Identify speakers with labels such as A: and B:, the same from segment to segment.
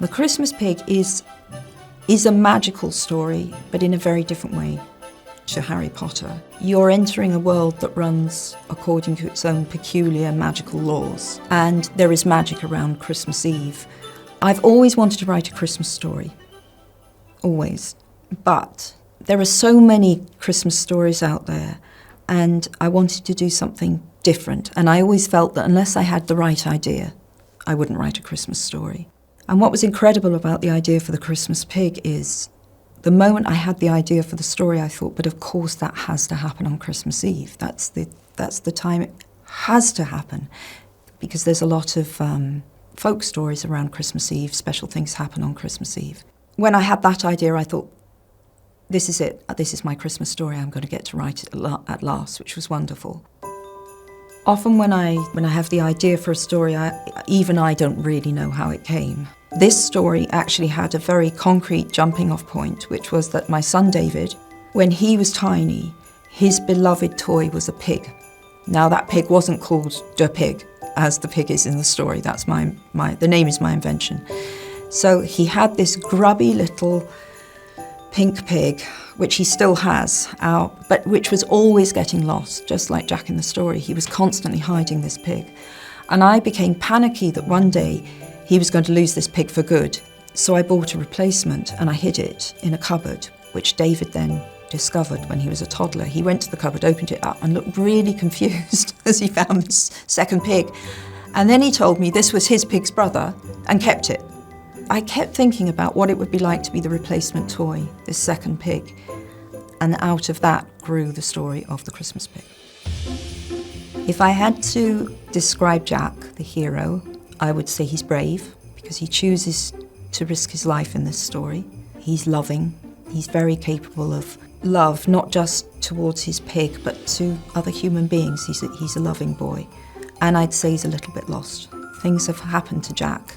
A: The Christmas Pig is a magical story, but in a very different way to Harry Potter. You're entering a world that runs according to its own peculiar magical laws, and there is magic around Christmas Eve. I've always wanted to write a Christmas story, always, but there are so many Christmas stories out there, and I wanted to do something different, and I always felt that unless I had the right idea, I wouldn't write a Christmas story. And what was incredible about the idea for the Christmas Pig is the moment I had the idea for the story, I thought, but of course that has to happen on Christmas Eve. That's the time it has to happen, because there's a lot of folk stories around Christmas Eve, special things happen on Christmas Eve. When I had that idea, I thought, this is it, this is my Christmas story, I'm going to get to write it at last, which was wonderful. Often when I have the idea for a story, even I don't really know how it came. This story actually had a very concrete jumping off point, which was that my son David, when he was tiny, his beloved toy was a pig. Now that pig wasn't called the pig, as the pig is in the story. That's the name is my invention. So he had this grubby little pink pig, which he still has, but which was always getting lost, just like Jack in the story. He was constantly hiding this pig. And I became panicky that one day he was going to lose this pig for good. So I bought a replacement and I hid it in a cupboard, which David then discovered when he was a toddler. He went to the cupboard, opened it up and looked really confused as he found this second pig. And then he told me this was his pig's brother and kept it. I kept thinking about what it would be like to be the replacement toy, this second pig. And out of that grew the story of the Christmas Pig. If I had to describe Jack, the hero, I would say he's brave, because he chooses to risk his life in this story. He's loving. He's very capable of love, not just towards his pig, but to other human beings. He's a loving boy. And I'd say he's a little bit lost. Things have happened to Jack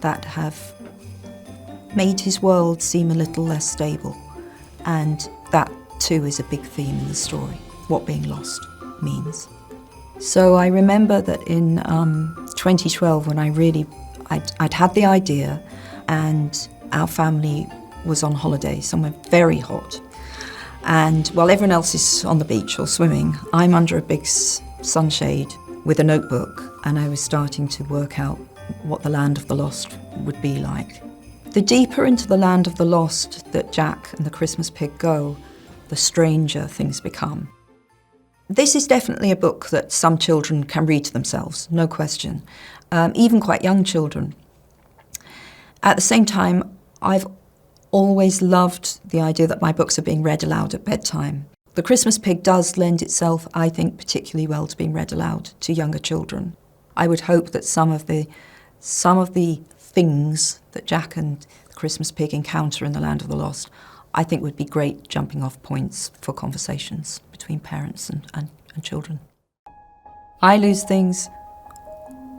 A: that have made his world seem a little less stable. And that too is a big theme in the story, what being lost means. So I remember that in 2012 when I'd had the idea and our family was on holiday somewhere very hot. And while everyone else is on the beach or swimming, I'm under a big sunshade with a notebook, and I was starting to work out what the land of the lost would be like. The deeper into the land of the lost that Jack and the Christmas Pig go, the stranger things become. This is definitely a book that some children can read to themselves, no question, even quite young children. At the same time, I've always loved the idea that my books are being read aloud at bedtime. The Christmas Pig does lend itself, I think, particularly well to being read aloud to younger children. I would hope that some of the things that Jack and the Christmas Pig encounter in the land of the lost, I think would be great jumping off points for conversations between parents and children. I lose things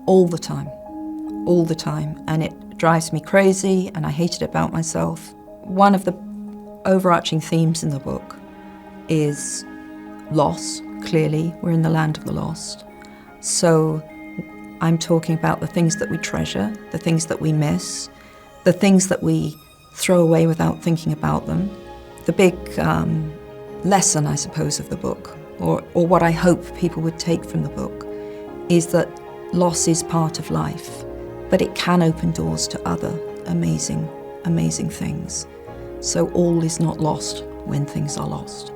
A: all the time, and it drives me crazy and I hate it about myself. One of the overarching themes in the book is loss. Clearly, we're in the land of the lost. So I'm talking about the things that we treasure, the things that we miss, the things that we throw away without thinking about them. The big lesson, I suppose, of the book, or what I hope people would take from the book, is that loss is part of life, but it can open doors to other amazing, amazing things. So all is not lost when things are lost.